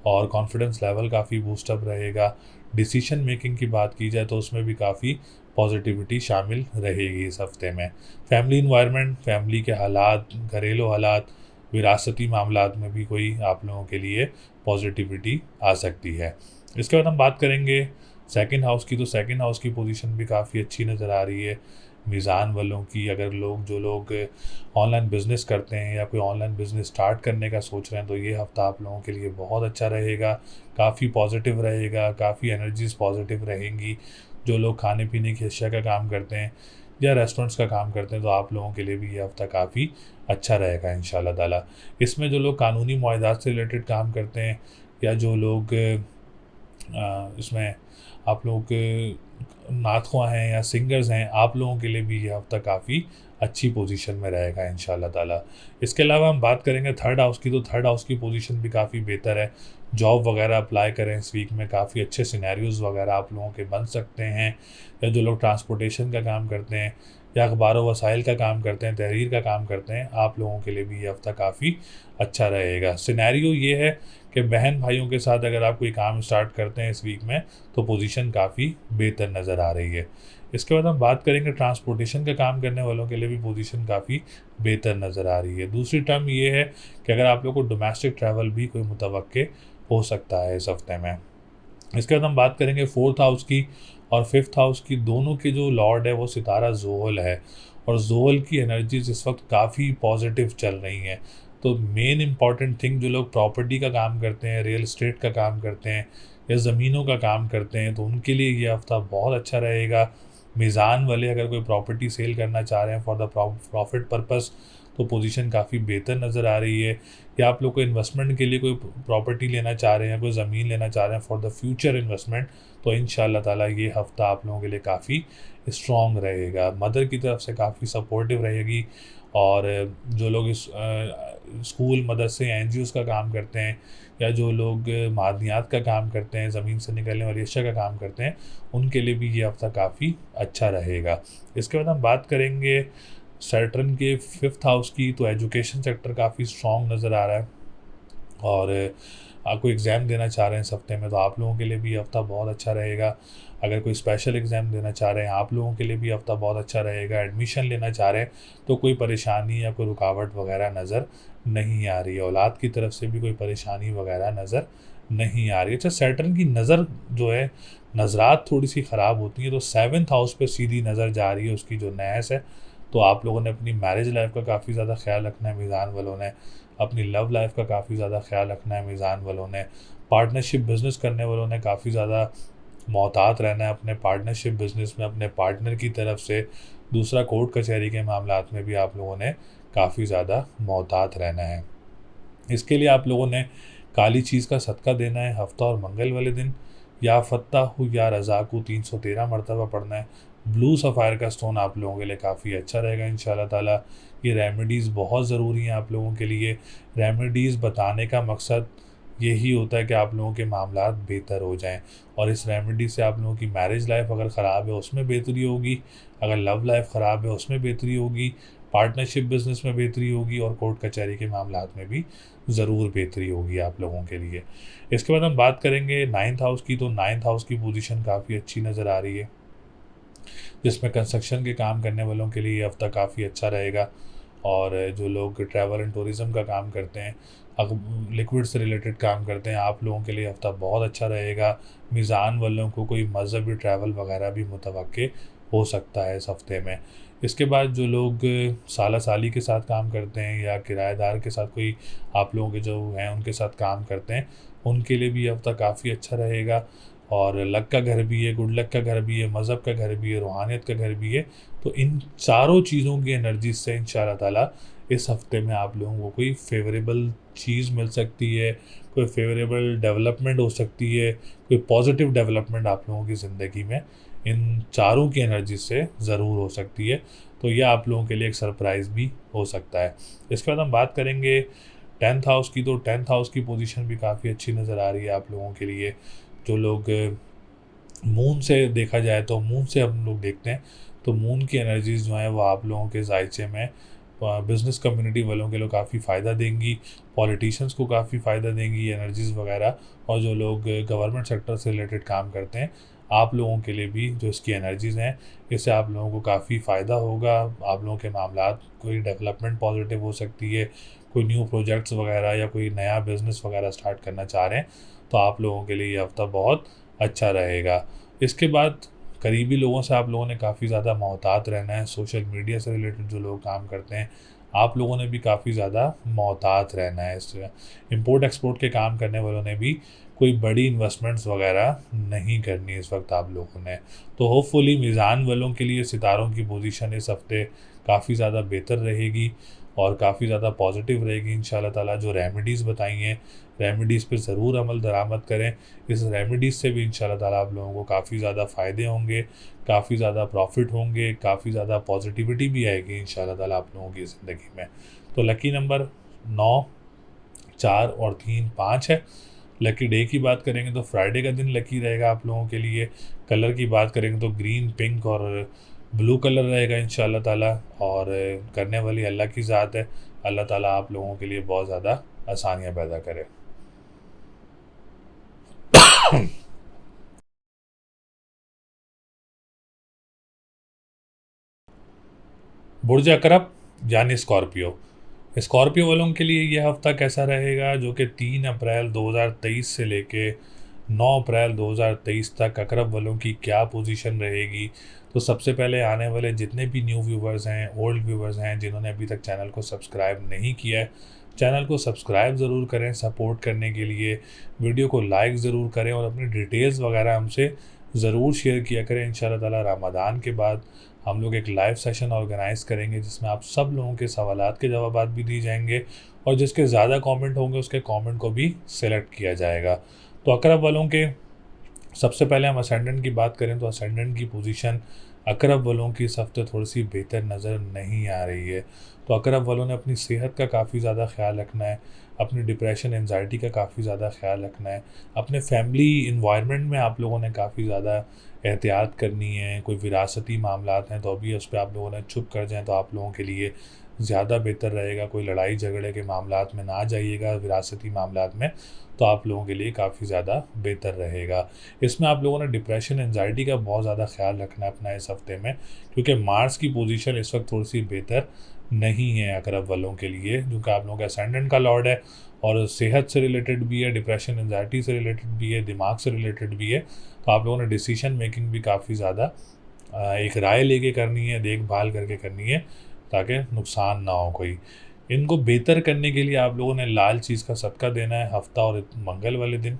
और कॉन्फिडेंस लेवल काफ़ी बूस्टअप रहेगा। डिसीशन मेकिंग की बात की जाए तो उसमें भी काफ़ी पॉजिटिविटी शामिल रहेगी इस हफ़्ते में। फैमिली इन्वायरमेंट, फैमिली के हालात, घरेलू हालात, विरासती मामलात में भी कोई आप लोगों के लिए पॉजिटिविटी आ सकती है। इसके बाद हम बात करेंगे सेकंड हाउस की, तो सेकंड हाउस की पोजीशन भी काफ़ी अच्छी नज़र आ रही है मीज़ान वालों की। अगर जो लोग ऑनलाइन बिज़नेस करते हैं या कोई ऑनलाइन बिज़नेस स्टार्ट करने का सोच रहे हैं, तो ये हफ़्ता आप लोगों के लिए बहुत अच्छा रहेगा, काफ़ी पॉजिटिव रहेगा, काफ़ी एनर्जीज पॉजिटिव रहेंगी। जो लोग खाने पीने की अशिया का काम करते हैं या रेस्टोरेंट्स का काम करते हैं, तो आप लोगों के लिए भी ये हफ़्ता काफ़ी अच्छा रहेगा इंशाल्लाह ताला। इसमें जो लोग कानूनी मुआहदात से रिलेटेड काम करते हैं या जो लोग इसमें आप लोग नातख़्वाह हैं या सिंगर्स हैं, आप लोगों के लिए भी ये हफ़्ता काफ़ी अच्छी पोजीशन में रहेगा इंशाल्लाह ताला। इसके अलावा हम बात करेंगे थर्ड हाउस की, तो थर्ड हाउस की पोजीशन भी काफ़ी बेहतर है। जॉब वगैरह अप्लाई करें इस वीक में, काफ़ी अच्छे सिनेरियोज़ वगैरह आप लोगों के बन सकते हैं। या जो लोग ट्रांसपोर्टेशन का काम करते हैं या अखबार व वसाइल का काम करते हैं, तहरीर का काम करते हैं, आप लोगों के लिए भी ये हफ़्ता काफ़ी अच्छा रहेगा। सिनेरियो ये है कि बहन भाइयों के साथ अगर आप कोई काम स्टार्ट करते हैं इस वीक में, तो पोजीशन काफ़ी बेहतर नज़र आ रही है। इसके बाद हम बात करेंगे ट्रांसपोर्टेशन का काम करने वालों के लिए भी पोजीशन काफ़ी बेहतर नज़र आ रही है। दूसरी टर्म ये है कि अगर आप लोग को डोमेस्टिक ट्रैवल भी कोई मुतवक्के हो सकता है इस हफ़्ते में। इसके बाद हम बात करेंगे फोर्थ हाउस की और फिफ्थ हाउस की। दोनों के जो लॉर्ड है वो सितारा ज़ोहल है और ज़ोहल की एनर्जीज इस वक्त काफ़ी पॉजिटिव चल रही हैं। तो मेन इम्पॉर्टेंट थिंग, जो लोग प्रॉपर्टी का काम करते हैं, रियल एस्टेट का काम करते हैं या ज़मीनों का काम करते हैं, तो उनके लिए ये हफ़्ता बहुत अच्छा रहेगा। मीज़ान वाले अगर कोई प्रॉपर्टी सेल करना चाह रहे हैं फॉर द प्रॉफिट पर्पस, तो पोजीशन काफ़ी बेहतर नज़र आ रही है। या आप लोग को इन्वेस्टमेंट के लिए कोई प्रॉपर्टी लेना चाह रहे हैं, कोई ज़मीन लेना चाह रहे हैं फॉर द फ्यूचर इन्वेस्टमेंट, तो इंशाल्लाह ताला ये हफ़्ता आप लोगों के लिए काफ़ी स्ट्रॉन्ग रहेगा। मदर की तरफ से काफ़ी सपोर्टिव रहेगी और जो लोग इस स्कूल, मदरसे या एनजीओज़ का काम करते हैं या जो लोग मादनियात का काम करते हैं, ज़मीन से निकलने वाली अशिया का काम करते हैं, उनके लिए भी ये हफ़्ता काफ़ी अच्छा रहेगा। इसके बाद हम बात करेंगे सैटर्न के फिफ्थ हाउस की, तो एजुकेशन सेक्टर काफ़ी स्ट्रॉन्ग नज़र आ रहा है और आपको एग्ज़ाम देना चाह रहे हैं इस हफ़्ते में, तो आप लोगों के लिए भी हफ़्ता बहुत अच्छा रहेगा। अगर कोई स्पेशल एग्ज़ाम देना चाह रहे हैं, आप लोगों के लिए भी हफ़्ता बहुत अच्छा रहेगा। एडमिशन लेना चाह रहे हैं तो कोई परेशानी या कोई रुकावट वगैरह नज़र नहीं आ रही है। औलाद की तरफ से भी कोई परेशानी वगैरह नज़र नहीं आ रही है। अच्छा, सैटर्न की नज़र जो है, नज़रात थोड़ी सी ख़राब होती हैं, तो सेवन्थ हाउस पे सीधी नज़र जा रही है उसकी जो नहस है। तो आप लोगों ने अपनी मैरिज लाइफ का काफ़ी ज़्यादा ख्याल रखना है, मीज़ान वालों ने अपनी लव लाइफ का काफ़ी ज़्यादा ख्याल रखना है, मीज़ान वालों ने पार्टनरशिप बिज़नेस करने वालों ने काफ़ी ज़्यादा मोहतात रहना है अपने पार्टनरशिप बिज़नेस में, अपने पार्टनर की तरफ से। दूसरा, कोर्ट कचहरी के मामलात में भी आप लोगों ने काफ़ी ज़्यादा मोहतात रहना है। इसके लिए आप लोगों ने काली चीज़ का सदका देना है हफ्ता और मंगल वाले दिन। या फत्ताहु या रज़ाकु 313 मरतबा पढ़ना है। ब्लू सफ़ायर का स्टोन आप लोगों के लिए काफ़ी अच्छा रहेगा इंशाल्लाह ताला। ये रेमेडीज़ बहुत ज़रूरी हैं आप लोगों के लिए। रेमेडीज़ बताने का मकसद यही होता है कि आप लोगों के मामलात बेहतर हो जाएं और इस रेमेडी से आप लोगों की मैरिज लाइफ अगर ख़राब है उसमें बेहतरी होगी, अगर लव लाइफ ख़राब है उसमें बेहतरी होगी, पार्टनरशिप बिज़नेस में बेहतरी होगी और कोर्ट कचहरी के मामलात में भी ज़रूर बेहतरी होगी आप लोगों के लिए। इसके बाद हम बात करेंगे नाइन्थ हाउस की, तो नाइन्थ हाउस की पोजीशन काफ़ी अच्छी नज़र आ रही है, जिसमें कंस्ट्रक्शन के काम करने वालों के लिए ये हफ़्ता काफ़ी अच्छा रहेगा और जो लोग ट्रैवल एंड टूरिज़्म का काम करते हैं, लिक्विड से रिलेटेड काम करते हैं, आप लोगों के लिए हफ़्ता बहुत अच्छा रहेगा। मीज़ान वालों को कोई मज़हबी ट्रैवल वगैरह भी मुतवक्के हो सकता है इस हफ़्ते में। इसके बाद जो लोग साला साली के साथ काम करते हैं या किराएदार के साथ कोई आप लोगों के जो हैं उनके साथ काम करते हैं, उनके लिए भी ये हफ़्ता काफ़ी अच्छा रहेगा। और लक का घर भी है, गुड लक का घर भी है, मज़हब का घर भी है, रूहानियत का घर भी है। तो इन चारों चीज़ों की एनर्जी से इंशाअल्लाह ताला इस हफ़्ते में आप लोगों को कोई फ़ेवरेबल चीज़ मिल सकती है, कोई फ़ेवरेबल डेवलपमेंट हो सकती है, कोई पॉज़िटिव डेवलपमेंट आप लोगों की ज़िंदगी में इन चारों की एनर्जी से ज़रूर हो सकती है। तो ये आप लोगों के लिए एक सरप्राइज़ भी हो सकता है। इसके बाद हम बात करेंगे 10th हाउस की, तो 10th हाउस की पोजीशन भी काफ़ी अच्छी नज़र आ रही है आप लोगों के लिए। जो लोग मून से देखा जाए तो मून से हम लोग देखते हैं तो मून की एनर्जीज़ जो हैं वो आप लोगों के ज़ायचे में बिज़नेस कम्युनिटी वालों के लिए काफ़ी फ़ायदा देंगी, पॉलिटिशियंस को काफ़ी फ़ायदा देंगी एनर्जीज़ वगैरह। और जो लोग गवर्नमेंट सेक्टर से रिलेटेड काम करते हैं, आप लोगों के लिए भी जो इसकी एनर्जीज़ हैं, इससे आप लोगों को काफ़ी फ़ायदा होगा। आप लोगों के मामलात कोई डेवलपमेंट पॉजिटिव हो सकती है, कोई न्यू प्रोजेक्ट्स वगैरह या कोई नया बिज़नेस वगैरह स्टार्ट करना चाह रहे हैं, तो आप लोगों के लिए ये हफ़्ता बहुत अच्छा रहेगा। इसके बाद करीबी लोगों से आप लोगों ने काफ़ी ज़्यादा मोहतात रहना है। सोशल मीडिया से रिलेटेड जो लोग काम करते हैं, आप लोगों ने भी काफ़ी ज़्यादा मोहतात रहना है। इस इम्पोर्ट एक्सपोर्ट के काम करने वालों ने भी कोई बड़ी इन्वेस्टमेंट्स वगैरह नहीं करनी इस वक्त आप लोगों ने। तो होपफुली मीज़ान वालों के लिए सितारों की पोजीशन इस हफ़्ते काफ़ी ज़्यादा बेहतर रहेगी और काफ़ी ज़्यादा पॉजिटिव रहेगी इंशाल्लाह ताला। जो रेमेडीज़ बताई हैं, रेमेडीज़ पे ज़रूर अमल दरामद करें। इस रेमेडीज़ से भी इंशाल्लाह ताला आप लोगों को काफ़ी ज़्यादा फ़ायदे होंगे, काफ़ी ज़्यादा प्रॉफिट होंगे, काफ़ी ज़्यादा पॉजिटिविटी भी आएगी इंशाल्लाह ताला आप लोगों की ज़िंदगी में। तो लकी नंबर 9, 4 और 3, 5 है। लकी डे की बात करेंगे तो फ्राइडे का दिन लकी रहेगा आप लोगों के लिए। कलर की बात करेंगे तो ग्रीन, पिंक और ब्लू कलर रहेगा इंशाल्लाह ताला। और करने वाली अल्लाह की ज़ात है। अल्लाह ताला आप लोगों के लिए बहुत ज़्यादा आसानियाँ पैदा करे। बुर्ज अकरब यानी स्कॉर्पियो। स्कॉर्पियो वालों के लिए ये हफ़्ता कैसा रहेगा, जो कि 3 अप्रैल 2023 से लेके 9 अप्रैल 2023 तक अकरब वालों की क्या पोजीशन रहेगी। तो सबसे पहले आने वाले जितने भी न्यू व्यूवर्स हैं, ओल्ड व्यूवर्स हैं, जिन्होंने अभी तक चैनल को सब्सक्राइब नहीं किया है, चैनल को सब्सक्राइब ज़रूर करें सपोर्ट करने के लिए। वीडियो को लाइक ज़रूर करें और अपनी डिटेल्स वगैरह हमसे ज़रूर शेयर किया करें। इंशाल्लाह ताला रमज़ान के बाद हम लोग एक लाइव सेशन ऑर्गेनाइज़ करेंगे, जिसमें आप सब लोगों के सवालात के जवाबात भी दिए जाएंगे और जिसके ज़्यादा कमेंट होंगे उसके कमेंट को भी सिलेक्ट किया जाएगा। तो अकरब वालों के सबसे पहले हम असेंडेंट की बात करें तो असेंडेंट की पोजीशन अकरब वालों की इस हफ्ते थोड़ी सी बेहतर नज़र नहीं आ रही है। तो अकरब वालों ने अपनी सेहत का काफ़ी ज़्यादा ख्याल रखना है, अपनी डिप्रेशन एंजाइटी का काफ़ी ज़्यादा ख्याल रखना है, अपने फैमिली इन्वायरमेंट में आप लोगों ने काफ़ी ज़्यादा एहतियात करनी है। कोई विरासती मामलात हैं तो अभी उस पर आप लोगों ने चुप कर जाएँ तो आप लोगों के लिए ज़्यादा बेहतर रहेगा। कोई लड़ाई झगड़े के मामलात में ना जाइएगा, विरासती मामलात में, तो आप लोगों के लिए काफ़ी ज़्यादा बेहतर रहेगा। इसमें आप लोगों ने डिप्रेशन एंजाइटी का बहुत ज़्यादा ख्याल रखना है अपना इस हफ्ते में, क्योंकि मार्स की पोजीशन इस वक्त थोड़ी सी बेहतर नहीं है अकरब वालों के लिए, क्योंकि आप लोगों का असेंडेंट का लॉर्ड है और सेहत से रिलेटेड भी है, डिप्रेशन एंजाइटी से रिलेटेड भी है, दिमाग से रिलेटेड भी है। तो आप लोगों ने डिसीजन मेकिंग भी काफ़ी ज़्यादा एक राय लेके करनी है, देखभाल करके करनी है, ताकि नुकसान ना हो कोई। इनको बेहतर करने के लिए आप लोगों ने लाल चीज़ का सदका देना है हफ्ता और मंगल वाले दिन।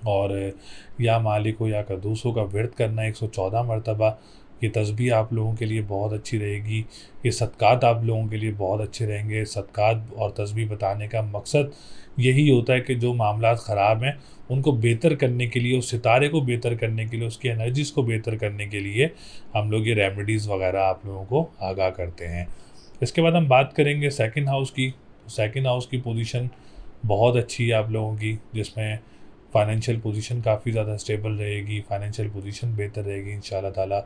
और या मालिक हो या कद्दूसों का व्रत करना है 114 मरतबा। ये तस्बीह आप लोगों के लिए बहुत अच्छी रहेगी। ये सदक़ात आप लोगों के लिए बहुत अच्छे रहेंगे। सदक़ात और तस्बीह बताने का मकसद यही होता है कि जो मामलात ख़राब हैं उनको बेहतर करने के लिए, उस सितारे को बेहतर करने के लिए, उसकी एनर्जीज़ को बेहतर करने के लिए हम लोग ये रेमेडीज़ वगैरह आप लोगों को आगाह करते हैं। इसके बाद हम बात करेंगे सेकंड हाउस की। सेकंड हाउस की पोजीशन बहुत अच्छी है आप लोगों की, जिसमें फाइनेंशियल पोजीशन काफ़ी ज़्यादा स्टेबल रहेगी, फाइनेंशियल पोजीशन बेहतर रहेगी इंशाल्लाह ताला।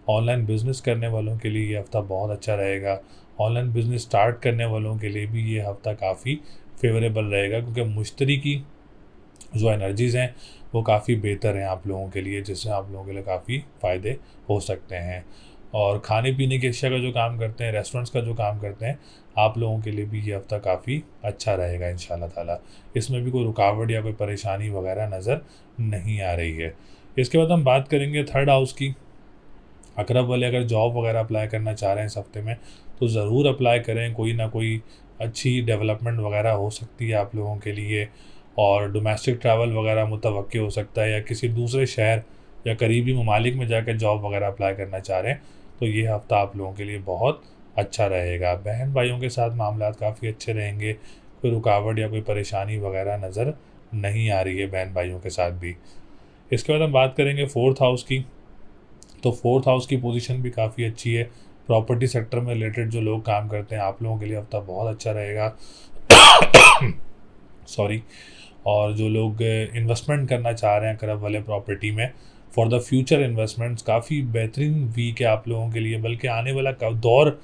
ऑनलाइन बिज़नेस करने वालों के लिए ये हफ़्ता बहुत अच्छा रहेगा। ऑनलाइन बिज़नेस स्टार्ट करने वालों के लिए भी ये हफ़्ता काफ़ी फेवरेबल रहेगा, क्योंकि मुश्तरी की जो एनर्जीज़ हैं वो काफ़ी बेहतर हैं आप लोगों के लिए, जिससे आप लोगों के लिए काफ़ी फ़ायदे हो सकते हैं। और खाने पीने की अशिया का जो काम करते हैं, रेस्टोरेंट्स का जो काम करते हैं, आप लोगों के लिए भी ये हफ़्ता काफ़ी अच्छा रहेगा इंशाल्लाह ताला। इसमें भी कोई रुकावट या कोई परेशानी वगैरह नज़र नहीं आ रही है। इसके बाद हम बात करेंगे थर्ड हाउस की। अकरब वाले अगर जॉब वगैरह अप्लाई करना चाह रहे हैं इस हफ्ते में, तो ज़रूर अप्लाई करें। कोई ना कोई अच्छी डेवलपमेंट वगैरह हो सकती है आप लोगों के लिए, और डोमेस्टिक ट्रैवल वगैरह मुतवक्की हो सकता है, या किसी दूसरे शहर या करीबी ममालिक में जाकर जॉब वगैरह अप्लाई करना चाह रहे हैं, तो ये हफ़्ता आप लोगों के लिए बहुत अच्छा रहेगा। बहन भाइयों के साथ मामलात काफ़ी अच्छे रहेंगे। कोई रुकावट या कोई परेशानी वगैरह नज़र नहीं आ रही है बहन भाइयों के साथ भी। इसके बाद हम बात करेंगे फोर्थ हाउस की। तो फोर्थ हाउस की पोजीशन भी काफ़ी अच्छी है। प्रॉपर्टी सेक्टर में रिलेटेड जो लोग काम करते हैं, आप लोगों के लिए हफ्ता बहुत अच्छा रहेगा। सॉरी। और जो लोग इन्वेस्टमेंट करना चाह रहे हैं करब वाले प्रॉपर्टी में, फॉर द फ्यूचर इन्वेस्टमेंट्स काफ़ी बेहतरीन वीक है आप लोगों के लिए। बल्कि आने वाला दौर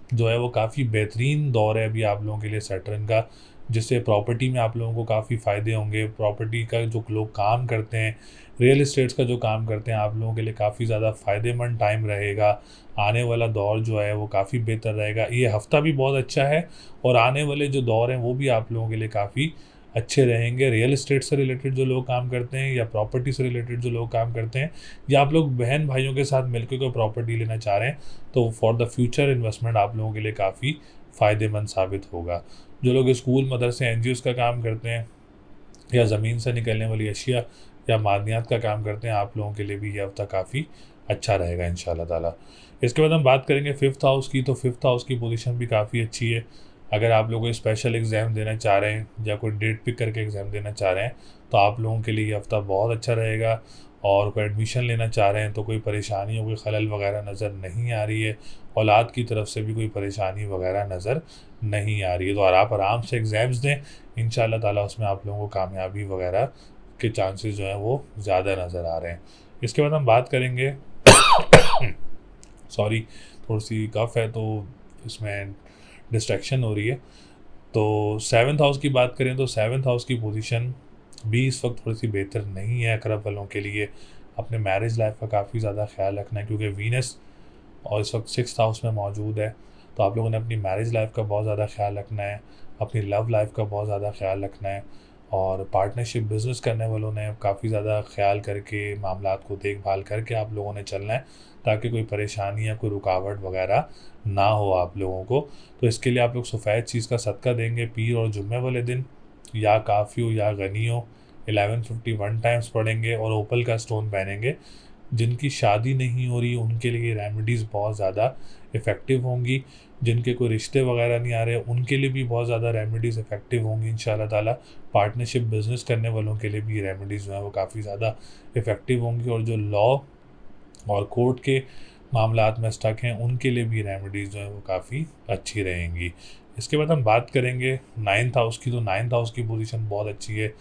जो है वो काफ़ी बेहतरीन दौर है अभी आप लोगों के लिए सैटर्न का, जिससे प्रॉपर्टी में आप लोगों को काफ़ी फ़ायदे होंगे। प्रॉपर्टी का जो लोग काम करते हैं, रियल इस्टेट्स का जो काम करते हैं, आप लोगों के लिए काफ़ी ज़्यादा फ़ायदेमंद टाइम रहेगा। आने वाला दौर जो है वो काफ़ी बेहतर रहेगा। ये हफ़्ता भी बहुत अच्छा है, और आने वाले जो दौर हैं वो भी आप लोगों के लिए काफ़ी अच्छे रहेंगे। रियल इस्टेट से रिलेटेड जो लोग काम करते हैं, या प्रॉपर्टी से रिलेटेड जो लोग काम करते हैं, या आप लोग बहन भाइयों के साथ मिलकर कोई प्रॉपर्टी लेना चाह रहे हैं, तो फॉर द फ्यूचर इन्वेस्टमेंट आप लोगों के लिए काफ़ी फ़ायदेमंद साबित होगा। जो लोग स्कूल, मदरसे, एनजीओज़ का काम करते हैं, या ज़मीन से निकलने वाली अशिया या मादनियात का काम करते हैं, आप लोगों के लिए भी ये हफ़्ता काफ़ी अच्छा रहेगा इंशाल्लाह ताला। इसके बाद हम बात करेंगे फिफ्थ हाउस की। तो फिफ्थ हाउस की पोजीशन भी काफ़ी अच्छी है। अगर आप लोग कोई स्पेशल एग्ज़ाम देना चाह रहे हैं, या कोई डेट पिक करके एग्ज़ाम देना चाह रहे हैं, तो आप लोगों के लिए ये हफ़्ता बहुत अच्छा रहेगा। और कोई एडमिशन लेना चाह रहे हैं, तो कोई परेशानी, कोई खलल वगैरह नज़र नहीं आ रही है। औलाद की तरफ से भी कोई परेशानी वगैरह नज़र नहीं आ रही है। तो और आप आराम से एग्ज़ाम्स दें, इंशाल्लाह ताला उसमें आप लोगों को कामयाबी वगैरह के चांसेस जो हैं वो ज़्यादा नज़र आ रहे हैं। इसके बाद हम बात करेंगे सॉरी, थोड़ी सी कफ है तो इसमें डिस्ट्रैक्शन हो रही है। तो सेवन्थ हाउस की बात करें, तो सेवन्थ हाउस की पोजीशन भी इस वक्त थोड़ी सी बेहतर नहीं है अकरब वालों के लिए। अपने मैरिज लाइफ का काफ़ी ज़्यादा ख्याल रखना है, क्योंकि वीनस और इस वक्त सिक्स्थ हाउस में मौजूद है। तो आप लोगों ने अपनी मैरिज लाइफ का बहुत ज़्यादा ख्याल रखना है, अपनी लव लाइफ का बहुत ज़्यादा ख्याल रखना है। और पार्टनरशिप बिज़नेस करने वालों ने काफ़ी ज़्यादा ख्याल करके, मामलात को देखभाल करके आप लोगों ने चलना है, ताकि कोई परेशानी या कोई रुकावट वगैरह ना हो आप लोगों को। तो इसके लिए आप लोग सफ़ेद चीज़ का सदका देंगे पीर और जुम्मे वाले दिन, या काफ़ी हो या गनी हो, 1151 टाइम्स पढ़ेंगे, और ओपल का स्टोन पहनेंगे। जिनकी शादी नहीं हो रही उनके लिए रेमेडीज़ बहुत ज़्यादा इफ़ेक्टिव होंगी। जिनके कोई रिश्ते वगैरह नहीं आ रहे उनके लिए भी बहुत ज़्यादा रेमेडीज़ इफ़ेक्टिव होंगी इंशाल्लाह ताला। पार्टनरशिप बिज़नेस करने वालों के लिए भी रेमेडीज़ जो हैं वो काफ़ी ज़्यादा इफ़ेक्टिव होंगी, और जो लॉ और कोर्ट के मामलात में स्टक हैं उनके लिए भी रेमेडीज़ जो हैं वो काफ़ी अच्छी रहेंगी। इसके बाद हम बात करेंगे नाइन्थ हाउस की। तो नाइन्थ हाउस की पोजीशन बहुत अच्छी है।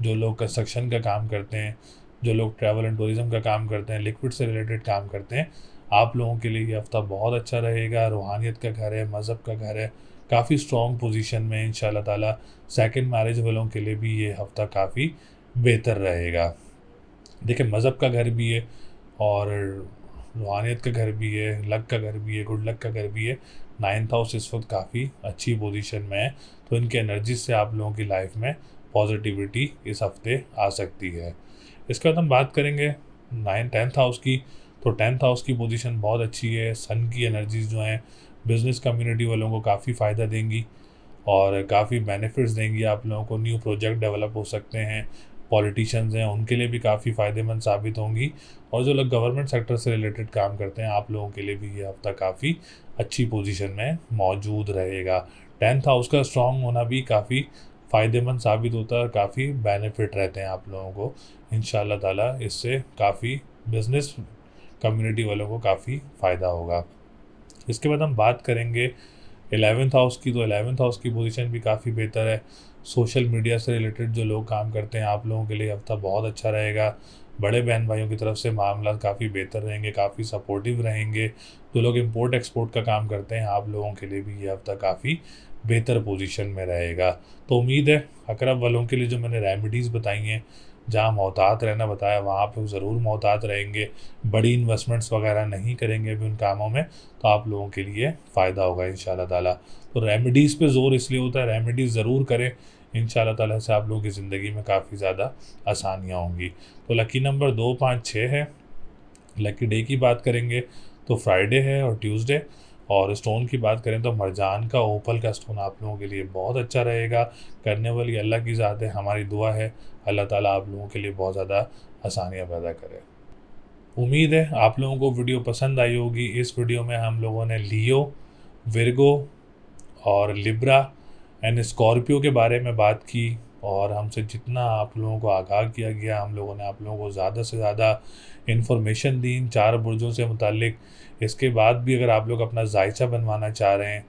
जो लोग कंस्ट्रक्शन का काम करते हैं, जो लोग ट्रैवल एंड टूरिज़्म का काम करते हैं, लिक्विड से रिलेटेड काम करते हैं, आप लोगों के लिए ये हफ़्ता बहुत अच्छा रहेगा। रूहानियत का घर है, मज़हब का घर है, काफ़ी स्ट्रॉन्ग पोजीशन में इंशाल्लाह ताला। सेकंड मैरिज वालों के लिए भी ये हफ़्ता काफ़ी बेहतर रहेगा। देखिए, मज़हब का घर भी है, और रूहानियत का घर भी है, लक का घर भी है, गुड लक का घर भी है। नाइन्थ हाउस इस वक्त काफ़ी अच्छी पोजीशन में है, तो इनके एनर्जी से आप लोगों की लाइफ में पॉजिटिविटी इस हफ्ते आ सकती है। इसके बाद हम बात करेंगे टेंथ हाउस की। तो टेंथ हाउस की पोजीशन बहुत अच्छी है। सन की एनर्जीज जो हैं बिज़नेस कम्युनिटी वालों को काफ़ी फ़ायदा देंगी, और काफ़ी बेनिफिट्स देंगी आप लोगों को। न्यू प्रोजेक्ट डेवलप हो सकते हैं। पॉलिटिशियंस हैं उनके लिए भी काफ़ी फ़ायदेमंद साबित होंगी, और जो लोग गवर्नमेंट सेक्टर से रिलेटेड काम करते हैं, आप लोगों के लिए भी ये हफ्ता काफ़ी अच्छी पोजीशन में मौजूद रहेगा। टेंथ हाउस का स्ट्रॉन्ग होना भी काफ़ी फ़ायदेमंद साबित होता है, और काफ़ी बेनिफिट रहते हैं आप लोगों को इंशाल्लाह ताला। इससे काफ़ी बिज़नेस कम्युनिटी वालों को काफ़ी फ़ायदा होगा। इसके बाद हम बात करेंगे 11th हाउस की। तो 11th हाउस की पोजीशन भी काफ़ी बेहतर है। सोशल मीडिया से रिलेटेड जो लोग काम करते हैं, आप लोगों के लिए हफ्ता बहुत अच्छा रहेगा। बड़े बहन भाइयों की तरफ से मामला काफ़ी बेहतर रहेंगे, काफ़ी सपोर्टिव रहेंगे। जो लोग इंपोर्ट एक्सपोर्ट का काम करते हैं, आप लोगों के लिए भी ये हफ्ता काफ़ी बेहतर पोजीशन में रहेगा। तो उम्मीद है अकरब वालों के लिए जो मैंने रेमेडीज़ बताई हैं जहाँ मोहतात रहना बताया वहाँ पे ज़रूर मोहतात रहेंगे, बड़ी इन्वेस्टमेंट्स वगैरह नहीं करेंगे अभी उन कामों में, तो आप लोगों के लिए फ़ायदा होगा इंशाल्लाह ताला। तो रेमेडीज़ पे ज़ोर इसलिए होता है, रेमेडीज़ ज़रूर करें, इंशाल्लाह ताला से आप लोगों की ज़िंदगी में काफ़ी ज़्यादा आसानियाँ होंगी। तो लकी नंबर 2, 5, 6 है। लकी डे की बात करेंगे तो फ्राइडे है और ट्यूसडे। और स्टोन की बात करें तो मरजान का ओपल का स्टोन आप लोगों के लिए बहुत अच्छा रहेगा। करने वाली अल्लाह की ज़ात है, हमारी दुआ है अल्लाह ताला आप लोगों के लिए बहुत ज़्यादा आसानियाँ पैदा करे। उम्मीद है आप लोगों को वीडियो पसंद आई होगी। इस वीडियो में हम लोगों ने लियो, विर्गो और लिब्रा एंड स्कॉर्पियो के बारे में बात की, और हमसे जितना आप लोगों को आगाह किया गया, हम लोगों ने आप लोगों को ज़्यादा से ज़्यादा इन्फॉर्मेशन दी इन 4 बुर्जों से मुतालिक। इसके बाद भी अगर आप लोग अपना जायचा बनवाना चाह रहे हैं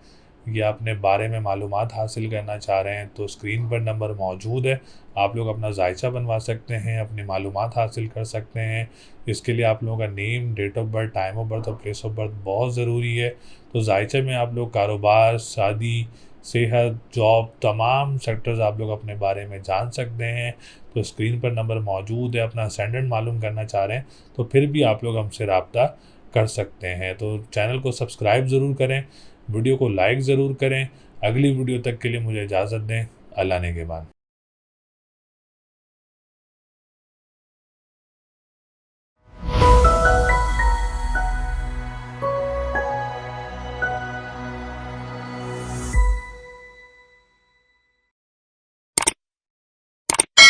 या अपने बारे में मालूमात हासिल करना चाह रहे हैं तो स्क्रीन पर नंबर मौजूद है, आप लोग अपना जायचा बनवा सकते हैं, अपनी मालूमात हासिल कर सकते हैं। इसके लिए आप लोगों का name, date of birth, time of birth और प्लेस ऑफ बर्थ बहुत ज़रूरी है। तो जायचे में आप लोग कारोबार, शादी, सेहत, जॉब, तमाम सेक्टर्स आप लोग अपने बारे में जान सकते हैं। तो स्क्रीन पर नंबर मौजूद है। अपना असेंडेंट मालूम करना चाह रहे हैं तो फिर भी आप लोग हमसे रब्ता कर सकते हैं। तो चैनल को सब्सक्राइब ज़रूर करें, वीडियो को लाइक ज़रूर करें। अगली वीडियो तक के लिए मुझे इजाज़त दें। अल्लाह ने के बाद।